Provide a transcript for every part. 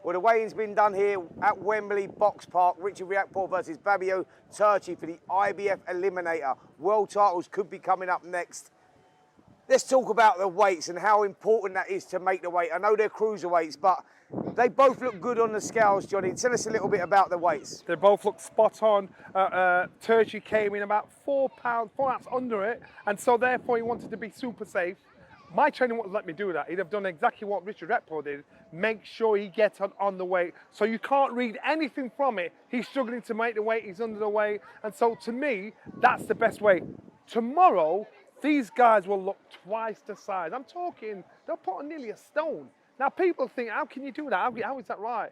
Well, the weigh-in's been done here at Wembley Box Park. Richard Riakporhe versus Fabio Turchi for the IBF Eliminator. World titles could be coming up next. Let's talk about the weights and how important that is to make the weight. I know they're cruiserweights, but they both look good on the scales, Johnny. Tell us a little bit about the weights. They both look spot on. Turchi came in about 4 ounces under it, and so therefore he wanted to be super safe. My trainer wouldn't let me do that. He'd have done exactly what Richard Riakporhe did. Make sure he gets on the weight. So you can't read anything from it. He's struggling to make the weight, he's under the weight. And so to me, that's the best way. Tomorrow, these guys will look twice the size. I'm talking, they'll put on nearly a stone. Now people think, how can you do that? How is that right?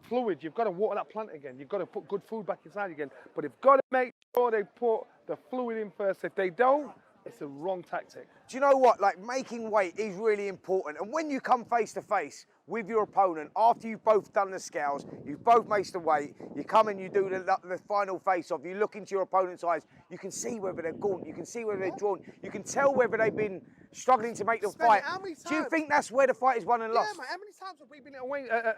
Fluid, you've got to water that plant again. You've got to put good food back inside again. But you've got to make sure they put the fluid in first. If they don't, it's a wrong tactic. Do you know what? Like, making weight is really important. And when you come face to face with your opponent, after you've both done the scales, you've both maced the weight, you come and you do the final face-off, you look into your opponent's eyes, you can see whether they're gaunt, you can see whether they're drawn, you can tell whether they've been struggling to make the fight. Do you think that's where the fight is won and lost? Yeah, man, how many times have we been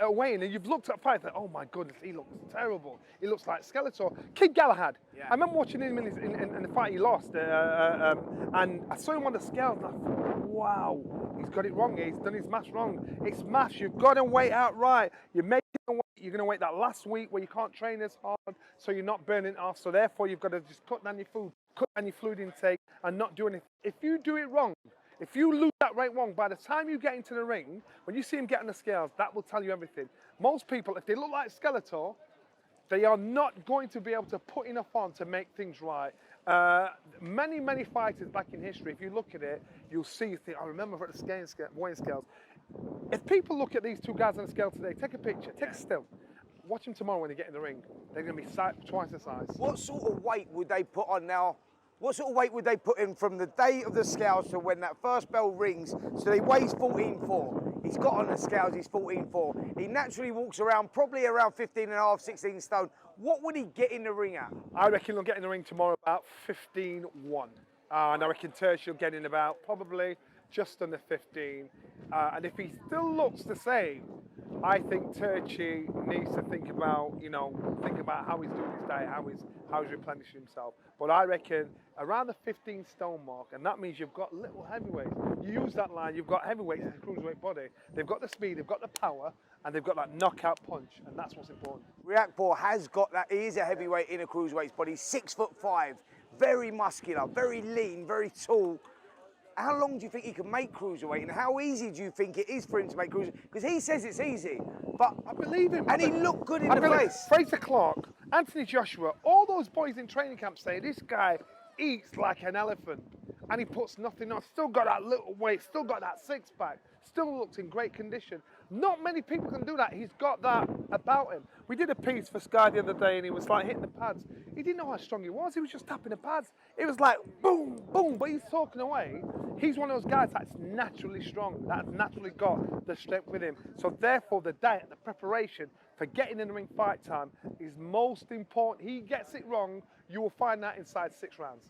away and you've looked at fight and oh my goodness, he looks terrible. He looks like Skeletor. Kid Galahad. Yeah. I remember watching him in the fight he lost, and I saw him on the scales and I thought, wow, he's got it wrong. He's done his maths wrong. It's maths. You've got to weigh out right. You're making a weight. You're going to wait that last week where you can't train as hard, so you're not burning off. So therefore, you've got to just cut down your food, cut down your fluid intake, and not do anything. If you do it wrong, if you lose that weight wrong, by the time you get into the ring, when you see him get on the scales, that will tell you everything. Most people, if they look like Skeletor, they are not going to be able to put enough on to make things right. Many fighters back in history, if you look at it, you'll see, I remember at the weighing scales. If people look at these two guys on the scale today, take a picture, take a still, watch them tomorrow when they get in the ring. They're going to be twice the size. What sort of weight would they put on now? What sort of weight would they put in from the day of the scales to when that first bell rings? So he weighs 14.4. He's got on the scales, he's 14.4. He naturally walks around, probably around 15.5, 16 stone. What would he get in the ring at? I reckon he'll get in the ring tomorrow about 15.1. And I reckon Turchi will get in about probably just under 15. And if he still looks the same, I think Turchi needs to think about, how he's doing his diet, how he's replenishing himself. But I reckon around the 15 stone mark, and that means you've got little heavyweights. You use that line, you've got heavyweights in the cruiserweight body. They've got the speed, they've got the power, and they've got that knockout punch, and that's what's important. Riakporhe has got that. He is a heavyweight in a cruiserweight's body. 6'5", very muscular, very lean, very tall. How long do you think he can make cruiserweight, and how easy do you think it is for him to make cruiserweight? Because he says it's easy, but I believe him. And he looked good in the face. Fraser Clark, Anthony Joshua, all those boys in training camp say this guy eats like an elephant, and he puts nothing on. Still got that little weight, still got that six-pack, still looks in great condition. Not many people can do that. He's got that about him. We did a piece for Sky the other day, and he was like hitting the pads. He didn't know how strong he was. He was just tapping the pads. It was like boom, boom, but he's talking away. He's one of those guys that's naturally strong, that's naturally got the strength with him. So therefore, the diet, the preparation for getting in the ring fight time is most important. He gets it wrong, you will find that inside 6 rounds.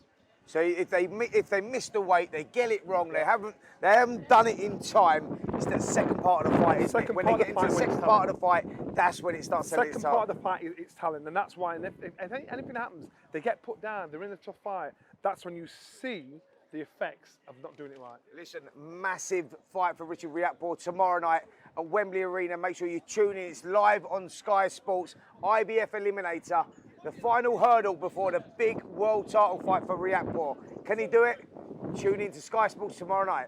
So if they miss the weight, they get it wrong, they haven't done it in time, it's the second part of the fight. When they get into the second part of the fight, that's when it starts to second part of the fight, it's talent, and that's why, if anything happens, they get put down, they're in a tough fight, that's when you see the effects of not doing it right. Listen, massive fight for Richard Riakporhe tomorrow night at Wembley Arena. Make sure you tune in. It's live on Sky Sports. IBF Eliminator, the final hurdle before the big world title fight for Riakporhe. Can he do it? Tune in to Sky Sports tomorrow night.